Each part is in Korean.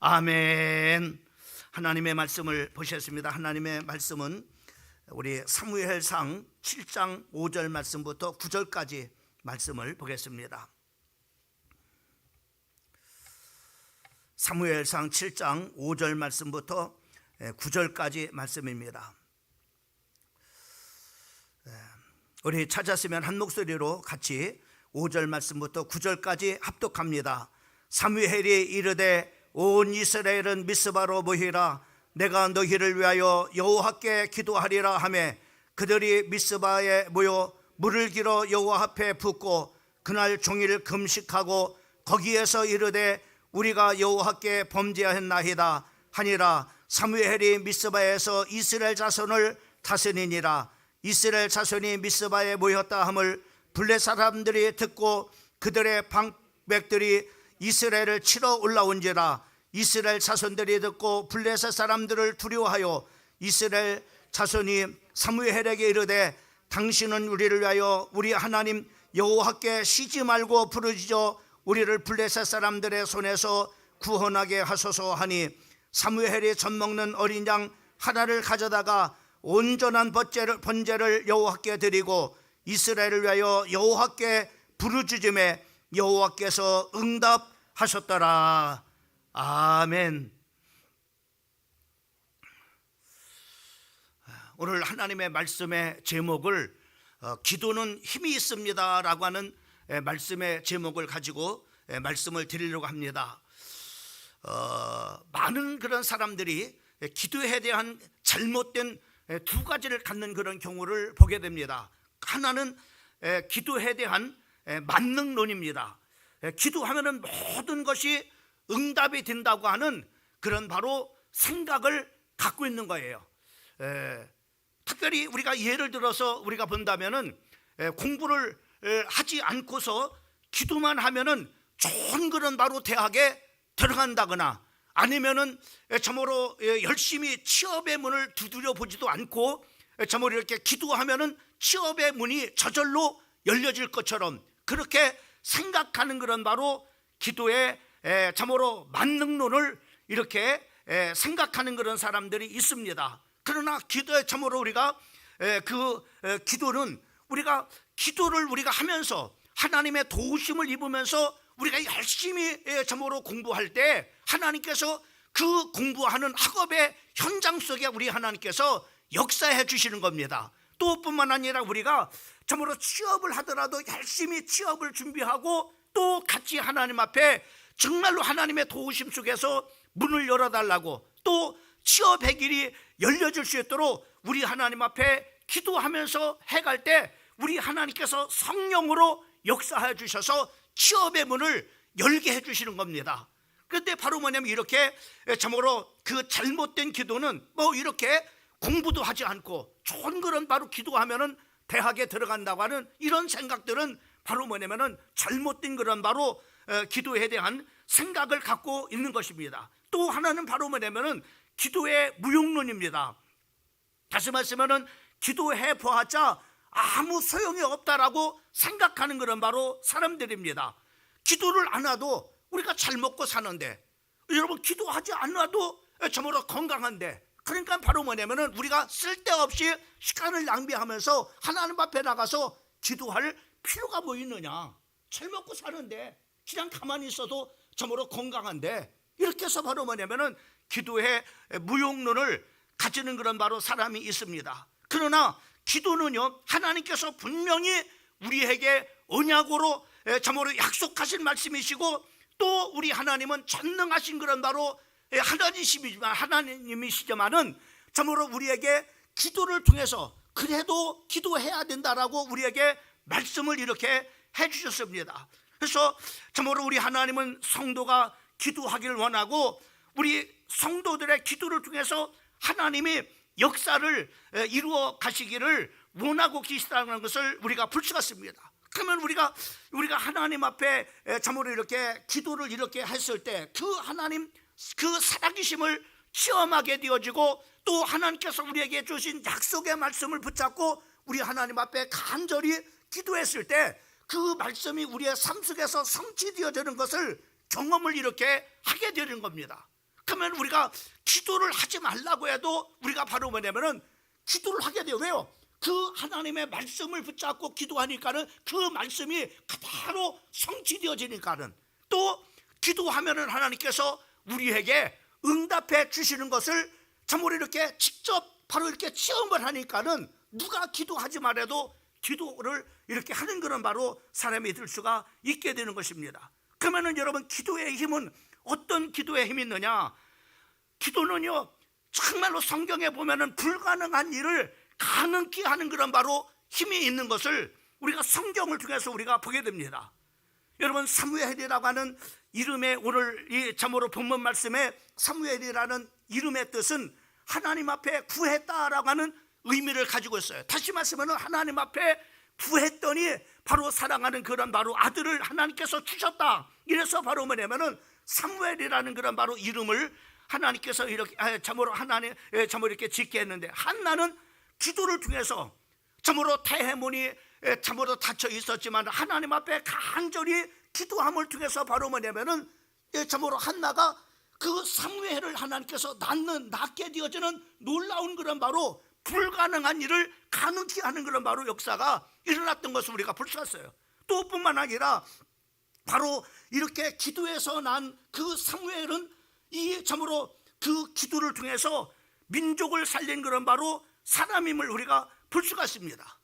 아멘. 하나님의 말씀을 보셨습니다. 하나님의 말씀은 우리 사무엘상 7장 5절 말씀부터 9절까지 말씀을 보겠습니다. 사무엘상 7장 5절 말씀부터 9절까지 말씀입니다. 우리 찾았으면 한 목소리로 같이 5절 말씀부터 9절까지 합독합니다. 사무엘이 이르되 온 이스라엘은 미스바로 모이라. 내가 너희를 위하여 여호와께 기도하리라 하매 그들이 미스바에 모여 물을 길어 여호와 앞에 붓고 그날 종일 금식하고 거기에서 이르되 우리가 여호와께 범죄하였나이다 하니라. 사무엘이 미스바에서 이스라엘 자손을 다스리니라. 이스라엘 자손이 미스바에 모였다 함을 블레 사람들이 듣고 그들의 방백들이 이스라엘을 치러 올라온지라. 이스라엘 자손들이 듣고 블레셋 사람들을 두려워하여 이스라엘 자손이 사무엘에게 이르되 당신은 우리를 위하여 우리 하나님 여호와께 쉬지 말고 부르짖어 우리를 블레셋 사람들의 손에서 구원하게 하소서 하니 사무엘이 젖먹는 어린 양 하나를 가져다가 온전한 번제를 여호와께 드리고 이스라엘을 위하여 여호와께 부르짖음에 여호와께서 응답하셨더라. 아멘. 오늘 하나님의 말씀의 제목을 기도는 힘이 있습니다 라고 하는 말씀의 제목을 가지고 말씀을 드리려고 합니다. 많은 그런 사람들이 기도에 대한 잘못된 두 가지를 갖는 그런 경우를 보게 됩니다. 하나는 기도에 대한 만능론입니다. 기도하면은 모든 것이 응답이 된다고 하는 그런 바로 생각을 갖고 있는 거예요. 특별히 우리가 예를 들어서 우리가 본다면은 공부를 하지 않고서 기도만 하면은 좋은 그런 바로 대학에 들어간다거나 아니면은 참으로 열심히 취업의 문을 두드려 보지도 않고 참으로 이렇게 기도하면은 취업의 문이 저절로 열려질 것처럼 그렇게 생각하는 그런 바로 기도의 참으로 만능론을 이렇게 생각하는 그런 사람들이 있습니다. 그러나 기도에 참으로 우리가 기도는 우리가 기도를 우리가 하면서 하나님의 도우심을 입으면서 우리가 열심히 참으로 공부할 때 하나님께서 그 공부하는 학업의 현장 속에 우리 하나님께서 역사해 주시는 겁니다. 또 뿐만 아니라 우리가 참으로 취업을 하더라도 열심히 취업을 준비하고 또 같이 하나님 앞에 정말로 하나님의 도우심 속에서 문을 열어달라고 또 취업의 길이 열려질 수 있도록 우리 하나님 앞에 기도하면서 해갈 때 우리 하나님께서 성령으로 역사해 주셔서 취업의 문을 열게 해주시는 겁니다. 그런데 바로 뭐냐면 이렇게 참으로 그 잘못된 기도는 뭐 이렇게 공부도 하지 않고 좋은 그런 바로 기도하면은 대학에 들어간다고 하는 이런 생각들은 바로 뭐냐면은 잘못된 그런 바로 기도에 대한 생각을 갖고 있는 것입니다. 또 하나는 바로 뭐냐면은 기도의 무용론입니다. 다시 말씀하면은 기도해 보았자 아무 소용이 없다라고 생각하는 그런 바로 사람들입니다. 기도를 안 해도 우리가 잘 먹고 사는데 여러분 기도하지 않아도 참으로 건강한데 그러니까 바로 뭐냐면은 우리가 쓸데없이 시간을 낭비하면서 하나님 앞에 나가서 기도할 필요가 뭐 있느냐. 잘 먹고 사는데 그냥 가만히 있어도 참으로 건강한데 이렇게 해서 바로 뭐냐면은 기도의 무용론을 가지는 그런 바로 사람이 있습니다. 그러나 기도는요 하나님께서 분명히 우리에게 언약으로 참으로 약속하신 말씀이시고 또 우리 하나님은 전능하신 그런 바로 하나님이시지만은 참으로 우리에게 기도를 통해서 그래도 기도해야 된다라고 우리에게 말씀을 이렇게 해주셨습니다. 그래서 참으로 우리 하나님은 성도가 기도하기를 원하고 우리 성도들의 기도를 통해서 하나님이 역사를 이루어 가시기를 원하고 계시다는 것을 우리가 볼 수가 있습니다. 그러면 우리가 하나님 앞에 참으로 이렇게 기도를 이렇게 했을 때 그 하나님 그 살아계심을 체험하게 되어지고 또 하나님께서 우리에게 주신 약속의 말씀을 붙잡고 우리 하나님 앞에 간절히 기도했을 때 그 말씀이 우리의 삶 속에서 성취되어지는 것을 경험을 이렇게 하게 되는 겁니다. 그러면 우리가 기도를 하지 말라고 해도 우리가 바로 뭐냐면은 기도를 하게 돼요. 왜요? 그 하나님의 말씀을 붙잡고 기도하니까는 그 말씀이 그대로 성취되어지니까는, 또 기도하면은 하나님께서 우리에게 응답해 주시는 것을 참으로 이렇게 직접 바로 이렇게 체험을 하니까는 누가 기도하지 말아도 기도를 이렇게 하는 그런 바로 사람이 될 수가 있게 되는 것입니다. 그러면은 여러분, 기도의 힘은 어떤 기도의 힘이 있느냐? 기도는요, 정말로 성경에 보면은 불가능한 일을 가능케 하는 그런 바로 힘이 있는 것을 우리가 성경을 통해서 우리가 보게 됩니다. 여러분, 사무엘이라고 하는 이름의, 오늘 이 참으로 본문 말씀에 사무엘이라는 이름의 뜻은 하나님 앞에 구했다라고 하는 의미를 가지고 있어요. 다시 말씀하면 하나님 앞에 구했더니 바로 사랑하는 그런 바로 아들을 하나님께서 주셨다. 이래서 바로 뭐냐면은 사무엘이라는 그런 바로 이름을 하나님께서 이렇게 참으로 하나님 참으로 이렇게 짓게 했는데, 한나는 기도를 통해서 참으로 태해문이 참으로 닫혀 있었지만 하나님 앞에 간절히 기도함을 통해서 바로 뭐냐면은 참으로 한나가 그 사무엘을 하나님께서 낳게 되어지는 놀라운 그런 바로 불가능한 일을 가능케 하는 그런 바로 역사가 일어났던 것을 우리가 볼 수 있어요. 또 뿐만 아니라 바로 이렇게 기도에서 난 그 사무엘은 이 참으로 그 기도를 통해서 민족을 살린 그런 바로 사람임을 우리가 볼 수가 있습니다.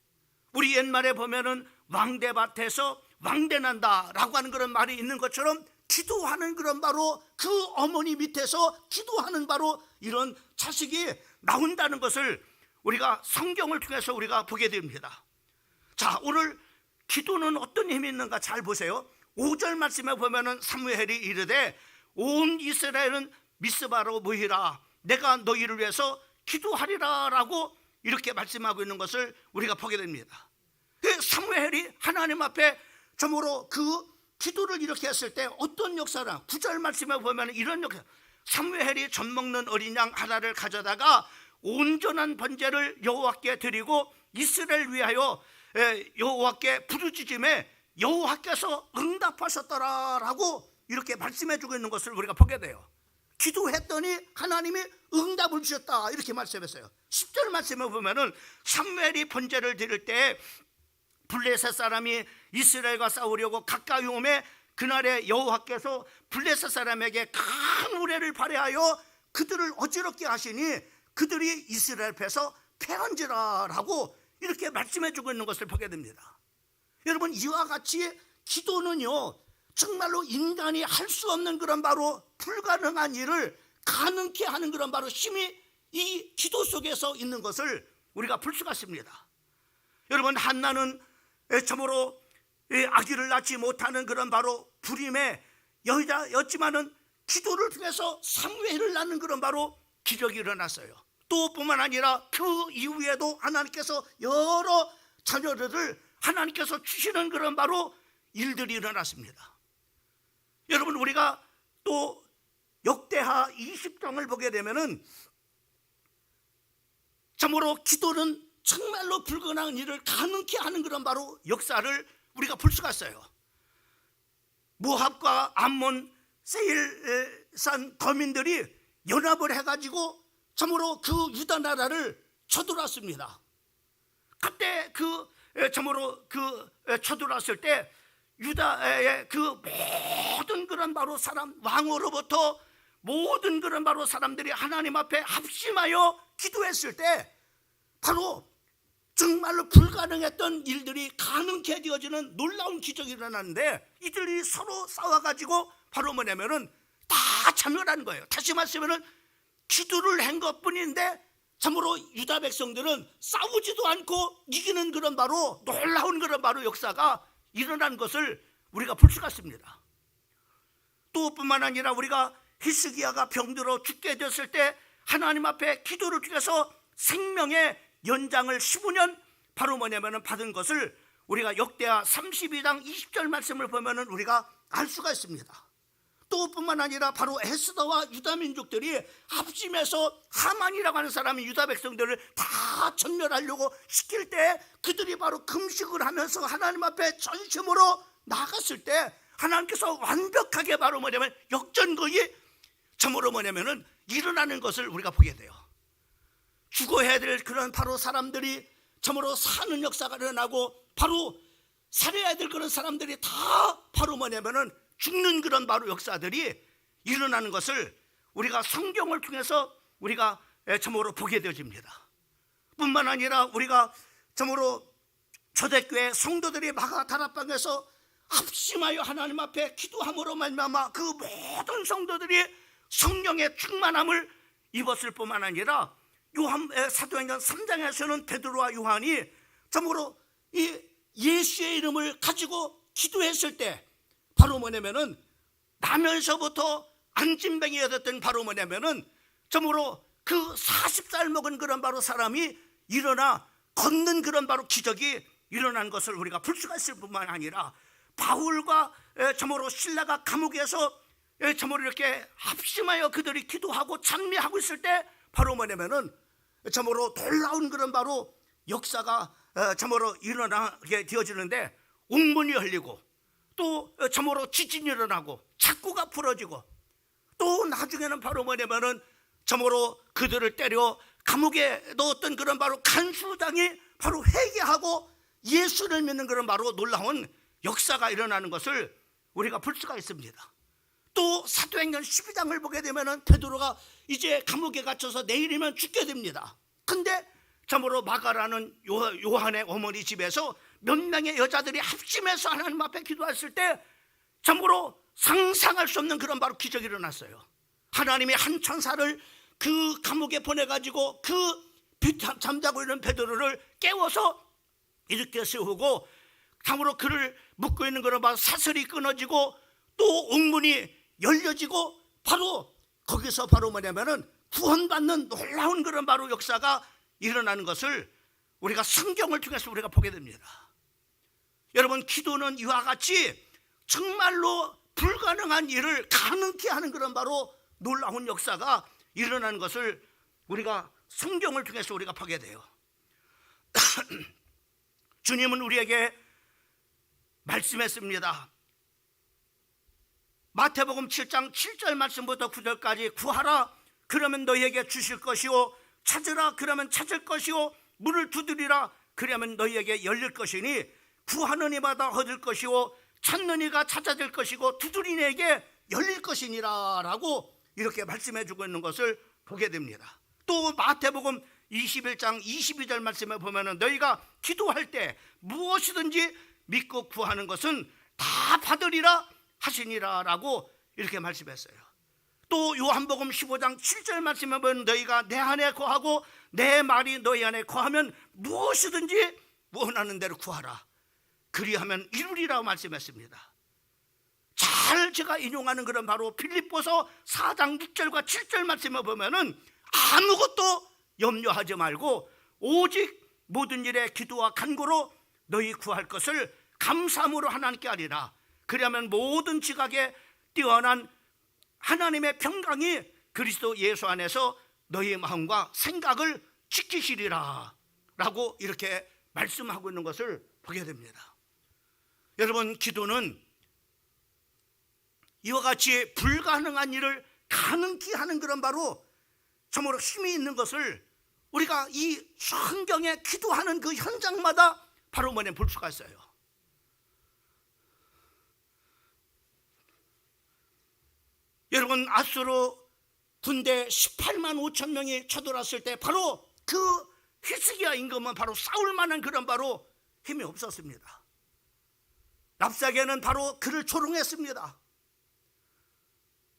우리 옛말에 보면은 왕대밭에서 왕대난다라고 하는 그런 말이 있는 것처럼, 기도하는 그런 바로 그 어머니 밑에서 기도하는 바로 이런 자식이 나온다는 것을 우리가 성경을 통해서 우리가 보게 됩니다. 자, 오늘 기도는 어떤 힘이 있는가 잘 보세요. 5절 말씀에 보면은 사무엘이 이르되 온 이스라엘은 미스바로 모이라, 내가 너희를 위해서 기도하리라 라고 이렇게 말씀하고 있는 것을 우리가 보게 됩니다. 사무엘이 하나님 앞에 참으로 그 기도를 이렇게 했을 때 어떤 역사를, 9절 말씀에 보면 이런 역사, 사무엘이 젖 먹는 어린 양 하나를 가져다가 온전한 번제를 여호와께 드리고 이스라엘 위하여 여호와께 부르짖음에 여호와께서 응답하셨더라라고 이렇게 말씀해 주고 있는 것을 우리가 보게 돼요. 기도했더니 하나님이 응답을 주셨다, 이렇게 말씀했어요. 10절 말씀에 보면은 사무엘이 번제를 드릴 때 블레셋 사람이 이스라엘과 싸우려고 가까이 오매 그날에 여호와께서 블레셋 사람에게 큰 우레를 발휘하여 그들을 어지럽게 하시니 그들이 이스라엘 앞에서 패한지라라고 이렇게 말씀해 주고 있는 것을 보게 됩니다. 여러분, 이와 같이 기도는요, 정말로 인간이 할 수 없는 그런 바로 불가능한 일을 가능케 하는 그런 바로 힘이 이 기도 속에서 있는 것을 우리가 볼 수가 있습니다. 여러분, 한나는 참으로 아기를 낳지 못하는 그런 바로 불임의 여자였지만은 기도를 통해서 사무엘을 낳는 그런 바로 기적이 일어났어요. 또 뿐만 아니라 그 이후에도 하나님께서 여러 자녀들을 하나님께서 주시는 그런 바로 일들이 일어났습니다. 여러분, 우리가 또 역대하 20장을 보게 되면은 참으로 기도는 정말로 불가능한 일을 가능케 하는 그런 바로 역사를 우리가 볼 수가 있어요. 모압과 암몬, 세일산 거민들이 연합을 해가지고 참으로 그 유다 나라를 쳐들어왔습니다. 그때 참으로 쳐들어왔을 때 유다의 그 모든 그런 바로 사람, 왕으로부터 모든 그런 바로 사람들이 하나님 앞에 합심하여 기도했을 때 바로 정말로 불가능했던 일들이 가능케 되어지는 놀라운 기적이 일어났는데, 이들이 서로 싸워가지고 바로 뭐냐면은 다 참여하는 거예요. 다시 말씀하면은 기도를 한 것뿐인데 참으로 유다 백성들은 싸우지도 않고 이기는 그런 바로 놀라운 그런 바로 역사가 일어난 것을 우리가 볼 수가 있습니다. 또 뿐만 아니라 우리가 히스기야가 병들어 죽게 됐을 때 하나님 앞에 기도를 통해서 생명의 연장을 15년 바로 뭐냐면은 받은 것을 우리가 역대하 32장 20절 말씀을 보면은 우리가 알 수가 있습니다. 또 뿐만 아니라 바로 에스더와 유다 민족들이 합심해서 하만이라고 하는 사람이 유다 백성들을 다 전멸하려고 시킬 때 그들이 바로 금식을 하면서 하나님 앞에 전심으로 나갔을 때 하나님께서 완벽하게 바로 뭐냐면 역전거의 참으로 뭐냐면은 일어나는 것을 우리가 보게 돼요. 죽어야 될 그런 바로 사람들이 참으로 사는 역사가 일어나고, 바로 살아야 될 그런 사람들이 다 바로 뭐냐면은 죽는 그런 바로 역사들이 일어나는 것을 우리가 성경을 통해서 우리가 참으로 보게 되어집니다. 뿐만 아니라 우리가 참으로 초대교회 성도들이 마가 다락방에서 합심하여 하나님 앞에 기도함으로 말미암아 그 모든 성도들이 성령의 충만함을 입었을 뿐만 아니라 사도행전 3장에서는 베드로와 요한이 참으로 이 예수의 이름을 가지고 기도했을 때 바로 뭐냐면은 나면서부터 안진뱅이였던 바로 뭐냐면은 참으로 그 40살 먹은 그런 바로 사람이 일어나 걷는 그런 바로 기적이 일어난 것을 우리가 볼 수가 있을 뿐만 아니라, 바울과 참으로 신라가 감옥에서 참으로 이렇게 합심하여 그들이 기도하고 찬미하고 있을 때 바로 뭐냐면은 참으로 놀라운 그런 바로 역사가 참으로 일어나게 되어지는데, 옥문이 열리고 또 참으로 지진이 일어나고 착고가 풀어지고, 또 나중에는 바로 뭐냐면은 참으로 그들을 때려 감옥에 넣었던 그런 바로 간수장이 바로 회개하고 예수를 믿는 그런 바로 놀라운 역사가 일어나는 것을 우리가 볼 수가 있습니다. 또 사도행전 12장을 보게 되면은 베드로가 이제 감옥에 갇혀서 내일이면 죽게 됩니다. 근데 참으로 마가라는 요한의 어머니 집에서 몇 명의 여자들이 합심해서 하나님 앞에 기도했을 때 참으로 상상할 수 없는 그런 바로 기적이 일어났어요. 하나님이 한 천사를 그 감옥에 보내가지고 그 잠자고 있는 베드로를 깨워서 일으켜 세우고, 참으로 그를 묶고 있는 그런 바로 사슬이 끊어지고 또 옥문이 열려지고, 바로 거기서 바로 뭐냐면은 구원받는 놀라운 그런 바로 역사가 일어나는 것을 우리가 성경을 통해서 우리가 보게 됩니다. 여러분, 기도는 이와 같이 정말로 불가능한 일을 가능케 하는 그런 바로 놀라운 역사가 일어나는 것을 우리가 성경을 통해서 우리가 보게 돼요. 주님은 우리에게 말씀했습니다. 마태복음 7장 7절 말씀부터 9절까지 구하라 그러면 너희에게 주실 것이요, 찾으라 그러면 찾을 것이요, 문을 두드리라 그러면 너희에게 열릴 것이니 구하는 이마다 얻을 것이요 찾는 이가 찾아질 것이고 두드리는 이에게 열릴 것이니라 라고 이렇게 말씀해 주고 있는 것을 보게 됩니다. 또 마태복음 21장 22절 말씀에 보면은 너희가 기도할 때 무엇이든지 믿고 구하는 것은 다 받으리라 하시니라 라고 이렇게 말씀했어요. 또 요한복음 15장 7절 말씀에 보면 너희가 내 안에 거하고 내 말이 너희 안에 거하면 무엇이든지 원하는 대로 구하라 그리하면 이루리라고 말씀했습니다. 잘 제가 인용하는 그런 바로 빌립보서 4장 6절과 7절 말씀에 보면은 아무것도 염려하지 말고 오직 모든 일에 기도와 간구로 너희 구할 것을 감사함으로 하나님께 아리라 그리하면 모든 지각에 뛰어난 하나님의 평강이 그리스도 예수 안에서 너희의 마음과 생각을 지키시리라 라고 이렇게 말씀하고 있는 것을 보게 됩니다. 여러분, 기도는 이와 같이 불가능한 일을 가능케 하는 그런 바로 참으로 힘이 있는 것을 우리가 이 성경에 기도하는 그 현장마다 바로 뭐냐 볼 수가 있어요. 여러분, 아수르 군대 18만 5천 명이 쳐들어왔을 때 바로 그 히스기야 임금은 바로 싸울 만한 그런 바로 힘이 없었습니다. 랍사게는 바로 그를 조롱했습니다.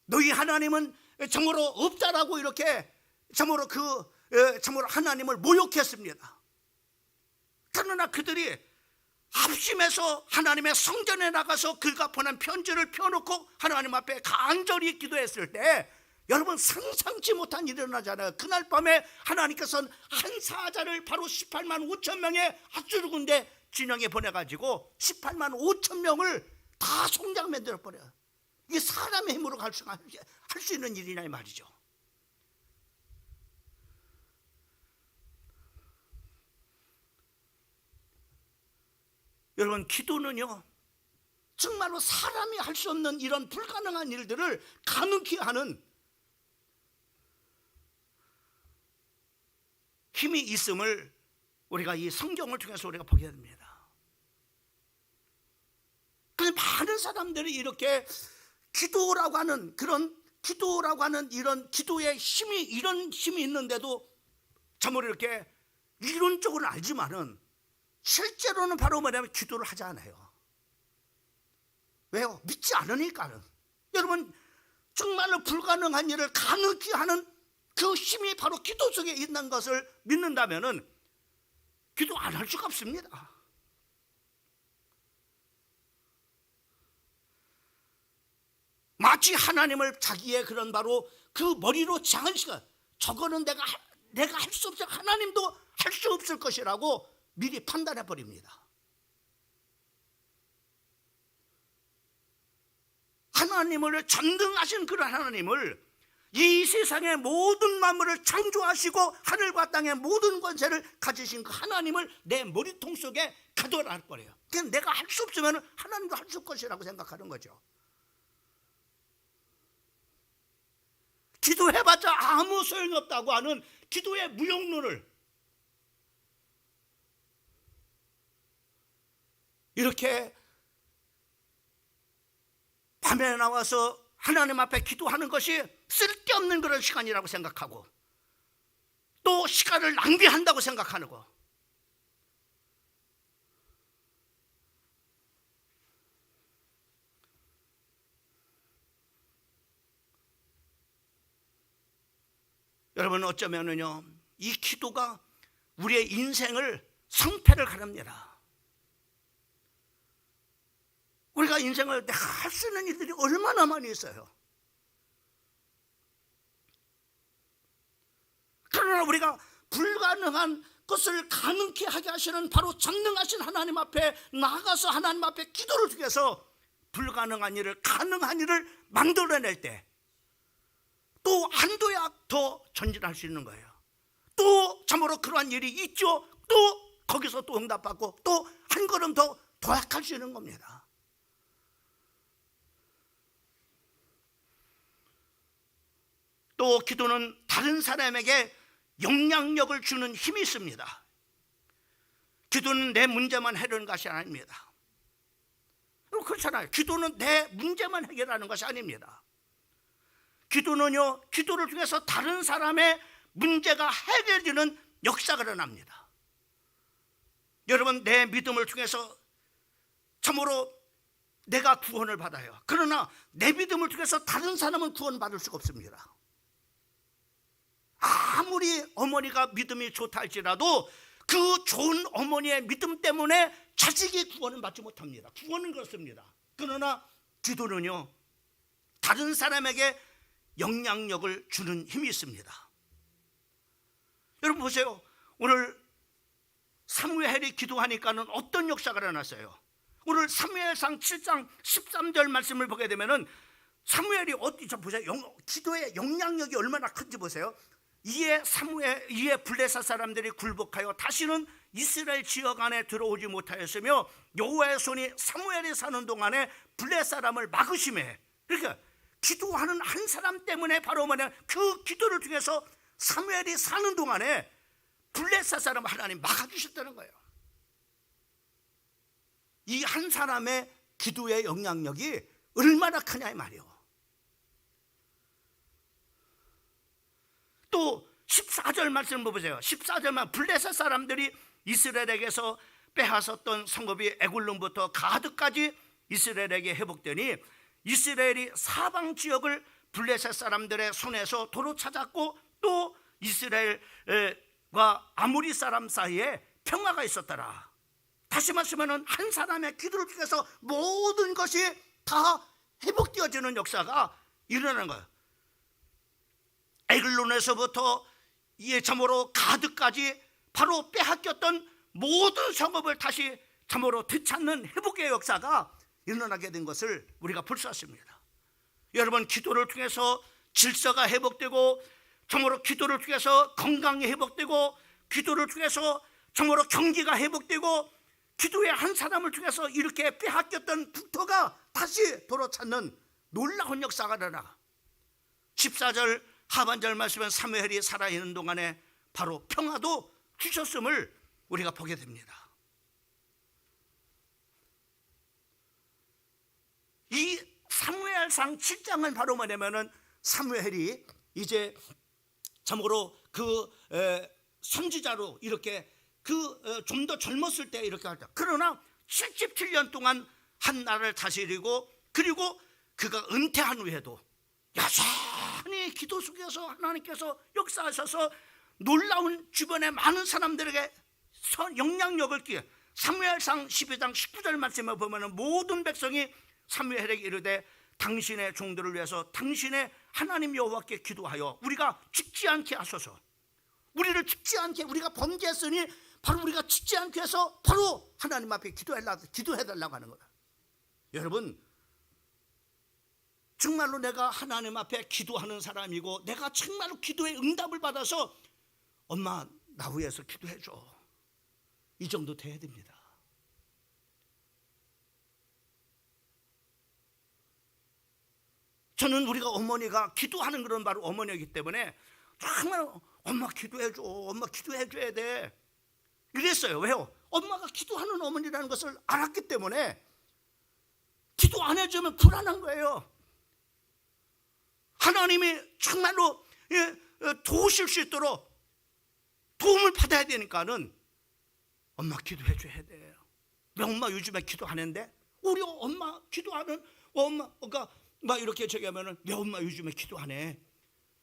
너희 하나님은 참으로 없다라고 이렇게 참으로 참으로 하나님을 모욕했습니다. 그러나 그들이 합심해서 하나님의 성전에 나가서 그가 보낸 편지를 펴놓고 하나님 앞에 간절히 기도했을 때 여러분, 상상치 못한 일이 일어나잖아요. 그날 밤에 하나님께서는 한 사자를 바로 18만 5천 명의 아수르 군대 진영에 보내가지고 18만 5천 명을 다 송장 만들어 버려요. 이게 사람의 힘으로 할 수 있는 일이냐 이 말이죠. 여러분, 기도는요 정말로 사람이 할 수 없는 이런 불가능한 일들을 가능케 하는 힘이 있음을 우리가 이 성경을 통해서 우리가 보게 됩니다. 그래서 많은 사람들이 이렇게 기도라고 하는 이런 기도의 힘이, 이런 힘이 있는데도 참으로 이렇게 이론적으로는 알지만은 실제로는 바로 뭐냐면 기도를 하지 않아요. 왜요? 믿지 않으니까는. 여러분, 정말로 불가능한 일을 가능케 하는 그 힘이 바로 기도 속에 있는 것을 믿는다면은 기도 안 할 수가 없습니다. 마치 하나님을 자기의 그런 바로 그 머리로 정한 시간, 저거는 내가 할 수 없어, 하나님도 할 수 없을 것이라고 미리 판단해 버립니다. 하나님을 전능하신 그런 하나님을, 이 세상의 모든 만물을 창조하시고 하늘과 땅의 모든 권세를 가지신 그 하나님을 내 머리통 속에 가둬라 버려요. 그냥 내가 할 수 없으면 하나님도 할 수 없을 것이라고 생각하는 거죠. 기도해봤자 아무 소용이 없다고 하는 기도의 무용론을 이렇게 밤에 나와서 하나님 앞에 기도하는 것이 쓸데없는 그런 시간이라고 생각하고, 또 시간을 낭비한다고 생각하는 거. 여러분, 어쩌면은요, 이 기도가 우리의 인생을 성패를 가릅니다. 우리가 인생을 내가 할 수 있는 일들이 얼마나 많이 있어요. 그러나 우리가 불가능한 것을 가능케 하게 하시는 바로 전능하신 하나님 앞에 나아가서 하나님 앞에 기도를 통해서 불가능한 일을, 가능한 일을 만들어낼 때 또 한도야 더 전진할 수 있는 거예요. 또 참으로 그러한 일이 있죠. 또 거기서 또 응답받고 또 한 걸음 더 도약할 수 있는 겁니다. 또 기도는 다른 사람에게 영향력을 주는 힘이 있습니다. 기도는 내 문제만 해결하는 것이 아닙니다. 그렇잖아요. 기도는 내 문제만 해결하는 것이 아닙니다. 기도는요, 기도를 통해서 다른 사람의 문제가 해결되는 역사가 일어납니다. 여러분, 내 믿음을 통해서 참으로 내가 구원을 받아요. 그러나 내 믿음을 통해서 다른 사람은 구원받을 수가 없습니다. 아무리 어머니가 믿음이 좋다 할지라도 그 좋은 어머니의 믿음 때문에 자식이 구원을 받지 못합니다. 구원은 그렇습니다. 그러나 기도는요, 다른 사람에게 영향력을 주는 힘이 있습니다. 여러분 보세요. 오늘 사무엘이 기도하니까는 어떤 역사가 일어났어요? 오늘 사무엘상 7장 13절 말씀을 보게 되면은 사무엘이 보세요. 기도의 영향력이 얼마나 큰지 보세요. 이에 블레셋 사람들이 굴복하여 다시는 이스라엘 지역 안에 들어오지 못하였으며 여호와의 손이 사무엘이 사는 동안에 블레셋 사람을 막으심에, 그러니까 기도하는 한 사람 때문에 바로 그 기도를 통해서 사무엘이 사는 동안에 블레셋 사람을 하나님 막아주셨다는 거예요. 이 한 사람의 기도의 영향력이 얼마나 크냐 이 말이에요. 또 14절 말씀 보세요. 14절만 블레셋 사람들이 이스라엘에게서 빼앗았던 성읍이 에굴론부터 가드까지 이스라엘에게 회복되니 이스라엘이 사방 지역을 블레셋 사람들의 손에서 도로 찾았고 또 이스라엘과 아모리 사람 사이에 평화가 있었더라. 다시 말하면 한 사람의 기도를 통해서 모든 것이 다 회복되어지는 역사가 일어나는 거예요. 에글론에서부터 참으로 가드까지 바로 빼앗겼던 모든 성읍을 다시 참으로 되찾는 회복의 역사가 일어나게 된 것을 우리가 볼 수 있습니다. 여러분, 기도를 통해서 질서가 회복되고, 참으로 기도를 통해서 건강이 회복되고, 기도를 통해서 참으로 경기가 회복되고, 기도의 한 사람을 통해서 이렇게 빼앗겼던 국토가 다시 돌아찾는 놀라운 역사가 일어나. 14절 하반절 말씀은 사무엘이 살아있는 동안에 바로 평화도 주셨음을 우리가 보게 됩니다. 이 사무엘상 7장은 바로 뭐냐면은 사무엘이 이제 참으로 그 선지자로 이렇게 좀 더 젊었을 때 이렇게 하죠. 그러나 77년 동안 한 나라를 다스리고, 그리고 그가 은퇴한 후에도 여전히 기도 속에서 하나님께서 역사하셔서 놀라운 주변의 많은 사람들에게 영향력을 끼게. 사무엘상 12장 19절 말씀을 보면 모든 백성이 사무엘에게 이르되 당신의 종들을 위해서 당신의 하나님 여호와께 기도하여 우리가 죽지 않게 하소서. 우리를 죽지 않게, 우리가 범죄했으니 바로 우리가 죽지 않게 해서 바로 하나님 앞에 기도해달라고 하는 거다. 여러분, 정말로 내가 하나님 앞에 기도하는 사람이고 내가 정말로 기도의 응답을 받아서 엄마 나 위해서 기도해줘, 이 정도 돼야 됩니다. 저는 우리가 어머니가 기도하는 그런 바로 어머니이기 때문에 정말 엄마 기도해줘, 엄마 기도해줘야 돼 이랬어요. 왜요? 엄마가 기도하는 어머니라는 것을 알았기 때문에 기도 안 해주면 불안한 거예요. 하나님이 정말로 도우실 수 있도록 도움을 받아야 되니까는 엄마 기도해줘야 돼요. 왜 엄마 요즘에 기도 안 했는데? 우리 엄마 기도하는 엄마가 막 이렇게 저기 하면은 왜 엄마 요즘에 기도 안 해?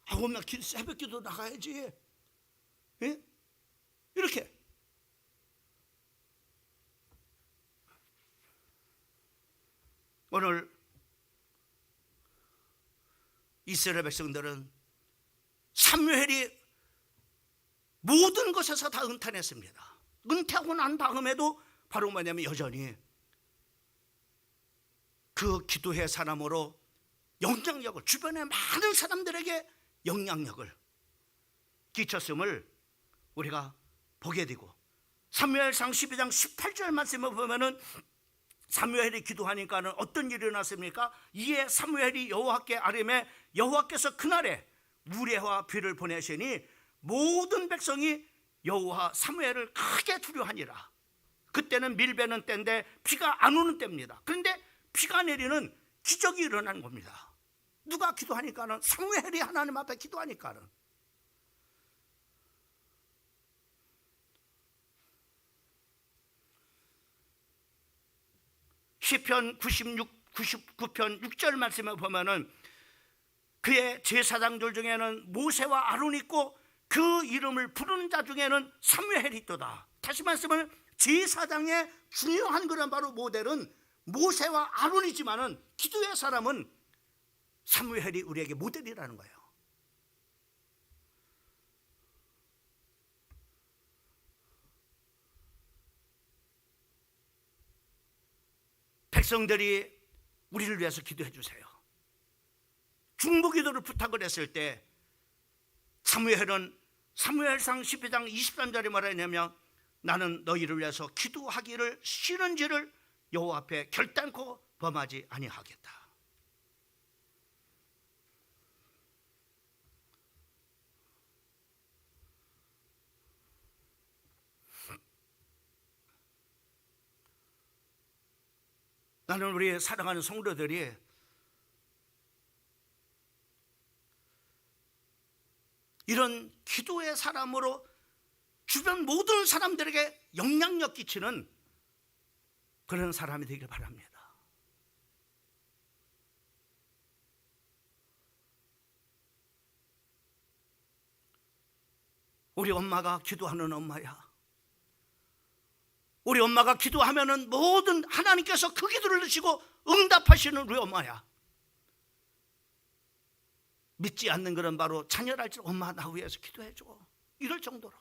아, 엄마 새벽 기도 나가야지. 예? 이렇게. 오늘 이스라엘 백성들은 사무엘이 모든 것에서 다 은퇴했습니다. 은퇴하고 난 다음에도 바로 뭐냐면 여전히 그 기도의 사람으로 영향력을, 주변의 많은 사람들에게 영향력을 끼쳤음을 우리가 보게 되고, 사무엘상 12장 18절 말씀을 보면은 사무엘이 기도하니까는 어떤 일이 일어났습니까? 이에 사무엘이 여호와께 아뢰매 여호와께서 그날에 우레와 비를 보내시니 모든 백성이 여호와 사무엘을 크게 두려워하니라. 그때는 밀베는 때인데 비가 안 오는 때입니다. 그런데 비가 내리는 기적이 일어나는 겁니다. 누가 기도하니까는? 사무엘이 하나님 앞에 기도하니까는. 시편 99편 6절 말씀을 보면은 그의 제사장들 중에는 모세와 아론이 있고 그 이름을 부르는 자 중에는 사무엘이 있도다. 다시 말씀을, 제사장의 중요한 그런 바로 모델은 모세와 아론이지만은 기도의 사람은 사무엘이 우리에게 모델이라는 거예요. 백성들이 우리를 위해서 기도해 주세요. 중보기도를 부탁을 했을 때 사무엘은 사무엘상 12장 23절에 뭐라 했냐면 나는 너희를 위해서 기도하기를 싫은지를 여호와 앞에 결단코 범하지 아니하겠다. 나는 우리 사랑하는 성도들이 이런 기도의 사람으로 주변 모든 사람들에게 영향력 끼치는 그런 사람이 되길 바랍니다. 우리 엄마가 기도하는 엄마야. 우리 엄마가 기도하면은 모든 하나님께서 그 기도를 들으시고 응답하시는 우리 엄마야. 믿지 않는 그런 바로 자녀랄지 엄마 나 위해서 기도해줘, 이럴 정도로.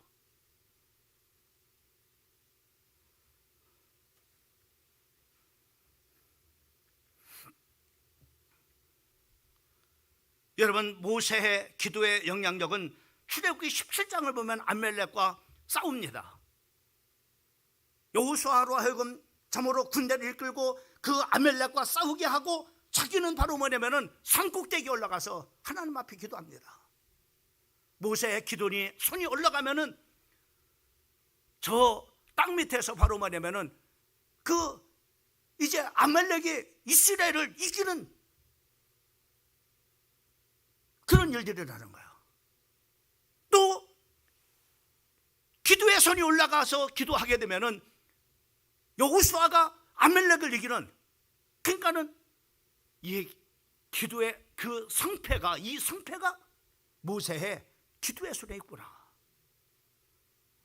여러분, 모세의 기도의 영향력은 출애굽기 17장을 보면 아말렉과 싸웁니다. 여호수아로 하여금 참으로 군대를 이끌고 그 아말렉과 싸우게 하고 자기는 바로 뭐냐면은 산꼭대기에 올라가서 하나님 앞에 기도합니다. 모세의 기도니 손이 올라가면은 저 땅 밑에서 바로 뭐냐면은 이제 아말렉이 이스라엘을 이기는 그런 일들이 일어나는 거예요. 또 기도의 손이 올라가서 기도하게 되면은 여호수아가 아말렉을 이기는, 그러니까는 이 기도의 그 성패가, 이 성패가 모세의 기도의 손에 있구나.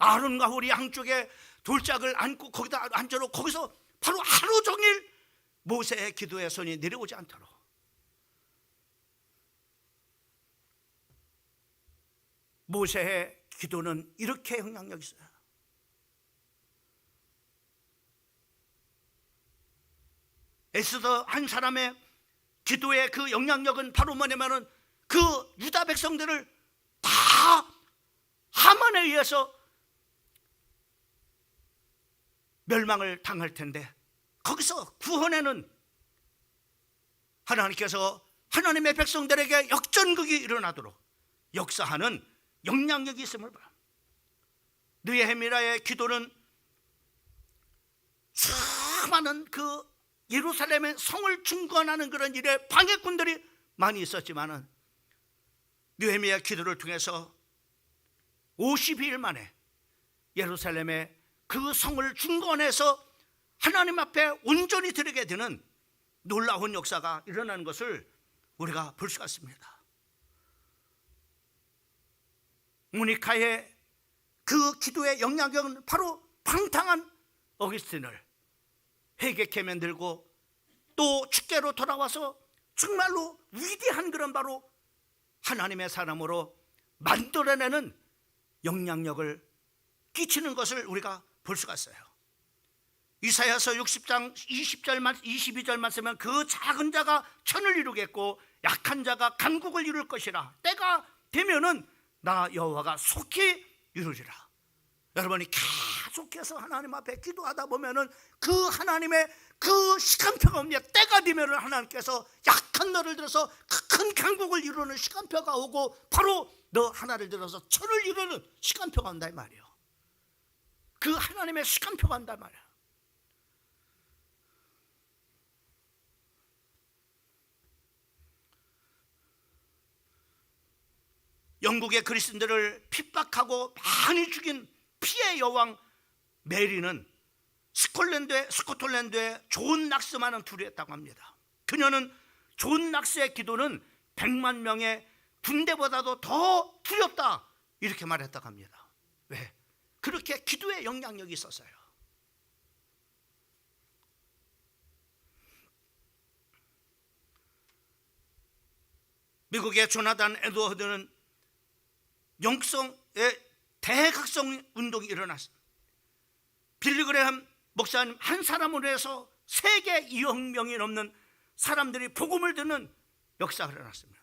아론과 홀이 양쪽에 돌짝을 안고 거기다 앉아놓고 거기서 바로 하루 종일 모세의 기도의 손이 내려오지 않도록. 모세의 기도는 이렇게 영향력이 있어요. 에스더 한 사람의 기도의 그 영향력은 바로 뭐냐면은 그 유다 백성들을 다 하만에 의해서 멸망을 당할 텐데 거기서 구원에는 하나님께서 하나님의 백성들에게 역전극이 일어나도록 역사하는 영향력이 있음을 봐. 느헤미야의 기도는 수많은 그 예루살렘의 성을 중건하는 그런 일에 방해꾼들이 많이 있었지만은 느헤미야 기도를 통해서 52일 만에 예루살렘의 그 성을 중건해서 하나님 앞에 온전히 드리게 되는 놀라운 역사가 일어나는 것을 우리가 볼 수가 있습니다. 모니카의 그 기도의 영향력은 바로 방탕한 어거스틴을 회개케 만들고 또 주께로 돌아와서 정말로 위대한 그런 바로 하나님의 사람으로 만들어내는 영향력을 끼치는 것을 우리가 볼 수가 있어요. 이사야서 60장 22절 말씀은 그 작은 자가 천을 이루겠고 약한 자가 강국을 이룰 것이라. 때가 되면은 나 여호와가 속히 이루리라. 여러분이 계속해서 하나님 앞에 기도하다 보면은 그 하나님의 그 시간표가 옵니다. 때가 되면은 하나님께서 약한 너를 들어서 큰 강국을 이루는 시간표가 오고 바로 너 하나를 들어서 천을 이루는 시간표가 온다 이 말이에요. 그 하나님의 시간표가 온다 이 말이에요. 영국의 그리스도인들을 핍박하고 많이 죽인 피해 여왕 메리는 스코틀랜드에 존 낙스만은 두려웠다고 합니다. 그녀는 존 낙스의 기도는 100만 명의 군대보다도 더 두렵다 이렇게 말했다고 합니다. 왜? 그렇게 기도의 영향력이 있었어요. 미국의 조나단 에드워드는 영성의 대각성 운동이 일어났습니다. 빌리그레함 목사님 한 사람으로 해서 세계 2억 명이 넘는 사람들이 복음을 듣는 역사가 일어났습니다.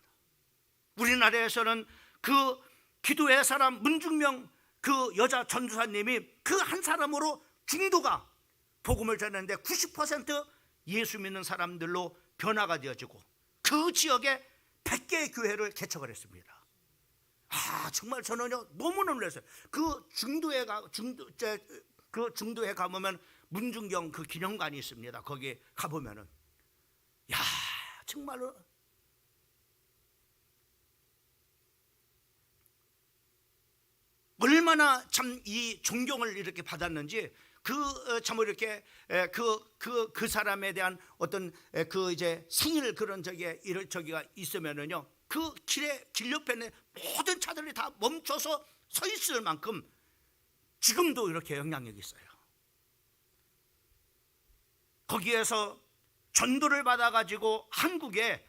우리나라에서는 그 기도의 사람 문중명 그 여자 전도사님이 그 한 사람으로 중도가 복음을 전했는데 90% 예수 믿는 사람들로 변화가 되어지고 그 지역에 100개의 교회를 개척을 했습니다. 정말 저는요 너무 놀랐어요. 그 중도에 가보면 문중경 그 기념관이 있습니다. 거기 가보면은 정말로 얼마나 참 이 존경을 이렇게 받았는지 참 이렇게 그 사람에 대한 어떤 그 이제 생일 그런 저기가 있으면은요 그 길 옆에는 모든 차들이 다 멈춰서 서 있을 만큼 지금도 이렇게 영향력이 있어요. 거기에서 전도를 받아가지고 한국에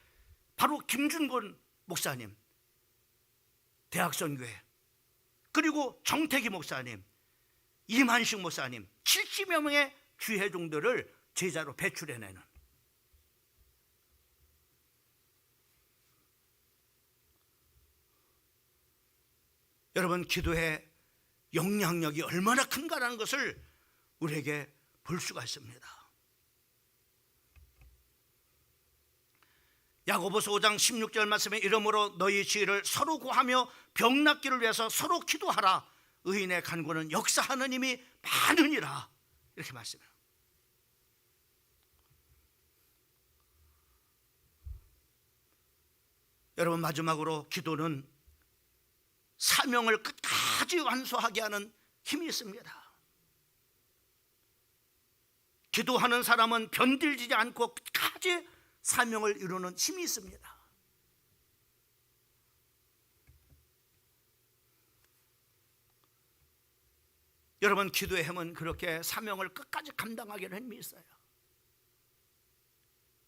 바로 김준곤 목사님 대학선교회 그리고 정태기 목사님 이만식 목사님 70여 명의 주회종들을 제자로 배출해내는 여러분 기도의 영향력이 얼마나 큰가라는 것을 우리에게 볼 수가 있습니다. 야고보서 5장 16절 말씀에 이러므로 너희 지혜를 서로 구하며 병 낫기를 위해서 서로 기도하라. 의인의 간구는 역사하는 힘이 많으니라 이렇게 말씀해요. 여러분, 마지막으로 기도는 사명을 끝까지 완수하게 하는 힘이 있습니다. 기도하는 사람은 변질되지 않고 끝까지 사명을 이루는 힘이 있습니다. 여러분, 기도의 힘은 그렇게 사명을 끝까지 감당하게 하는 힘이 있어요.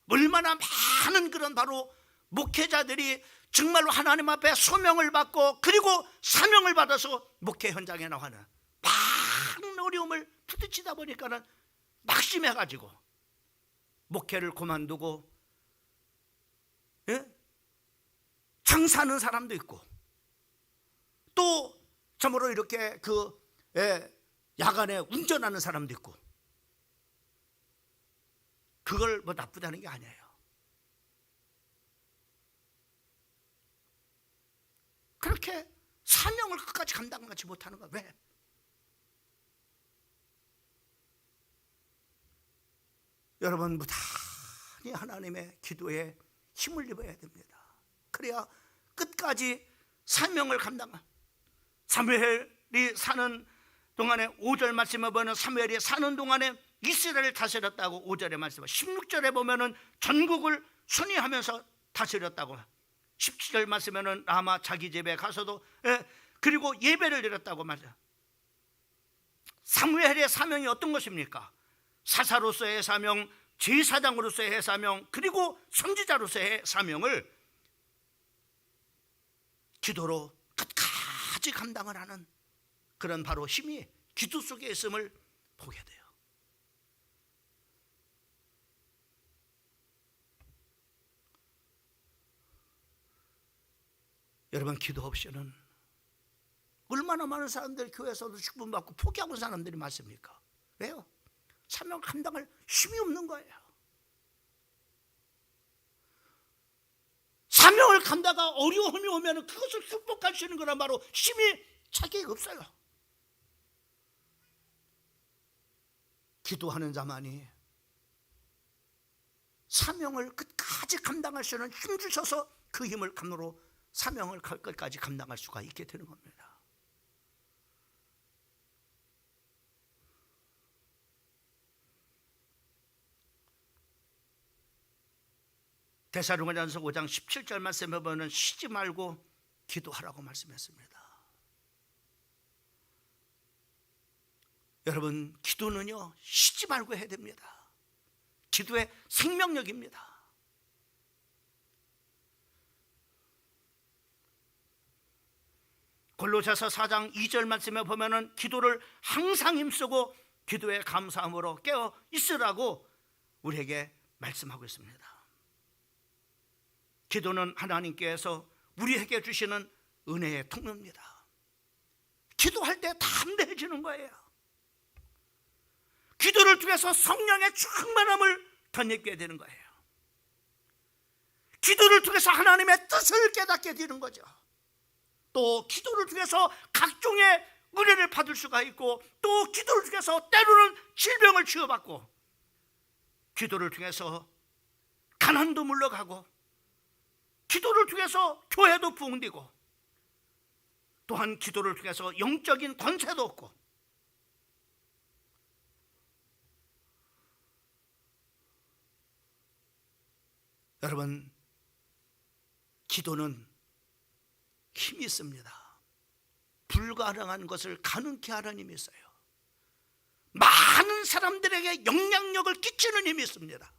얼마나 많은 그런 바로 목회자들이 정말로 하나님 앞에 소명을 받고 그리고 사명을 받아서 목회 현장에 나가는 많은 어려움을 부딪히다 보니까는 낙심해가지고 목회를 그만두고 장사하는 사람도 있고 또 참으로 이렇게 야간에 운전하는 사람도 있고, 그걸 뭐 나쁘다는 게 아니에요. 그렇게 사명을 끝까지 감당하지 못하는 거야. 왜? 여러분, 무단히 하나님의 기도에 힘을 입어야 됩니다. 그래야 끝까지 사명을 감당한. 사무엘이 사는 동안에 5절 말씀에 보면 사무엘이 사는 동안에 이스라엘을 다스렸다고 5절에 말씀하고, 16절에 보면은 전국을 순위하면서 다스렸다고, 17절 말씀에는 라마 자기 집에 가서도 그리고 예배를 드렸다고 말해요. 사무엘의 사명이 어떤 것입니까? 사사로서의 사명, 제사장으로서의 사명, 그리고 선지자로서의 사명을 기도로 끝까지 감당을 하는 그런 바로 힘이 기도 속에 있음을 보게 돼요. 여러분, 기도 없이는 얼마나 많은 사람들 교회에서도 축복받고 포기하고 사람들이 많습니까? 왜요? 사명 감당할 힘이 없는 거예요. 사명을 감당하다가 어려움이 오면 그것을 극복할 수 있는 거란 바로 힘이 자기에게 없어요. 기도하는 자만이 사명을 끝까지 감당할 수 있는 힘 주셔서 그 힘을 감으로 사명을 끝까지 감당할 수가 있게 되는 겁니다. 데살로니가전서 5장 17절 말씀에 보면 쉬지 말고 기도하라고 말씀했습니다. 여러분, 기도는요 쉬지 말고 해야 됩니다. 기도의 생명력입니다. 골로새서 4장 2절 말씀에 보면은 기도를 항상 힘쓰고 기도에 감사함으로 깨어 있으라고 우리에게 말씀하고 있습니다. 기도는 하나님께서 우리에게 주시는 은혜의 통로입니다. 기도할 때 담대해지는 거예요. 기도를 통해서 성령의 충만함을 덧입게 되는 거예요. 기도를 통해서 하나님의 뜻을 깨닫게 되는 거죠. 또 기도를 통해서 각종의 은혜를 받을 수가 있고, 또 기도를 통해서 때로는 질병을 치유받고, 기도를 통해서 가난도 물러가고, 기도를 통해서 교회도 부흥되고, 또한 기도를 통해서 영적인 권세도 얻고, 여러분, 기도는 힘이 있습니다. 불가능한 것을 가능케 하는 힘이 있어요. 많은 사람들에게 영향력을 끼치는 힘이 있습니다.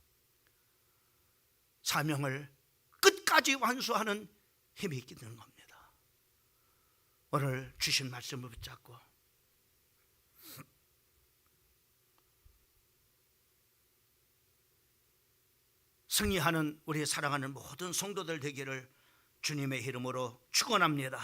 사명을 끝까지 완수하는 힘이 있게 되는 겁니다. 오늘 주신 말씀을 붙잡고 승리하는 우리 사랑하는 모든 성도들 되기를 주님의 이름으로 축원합니다.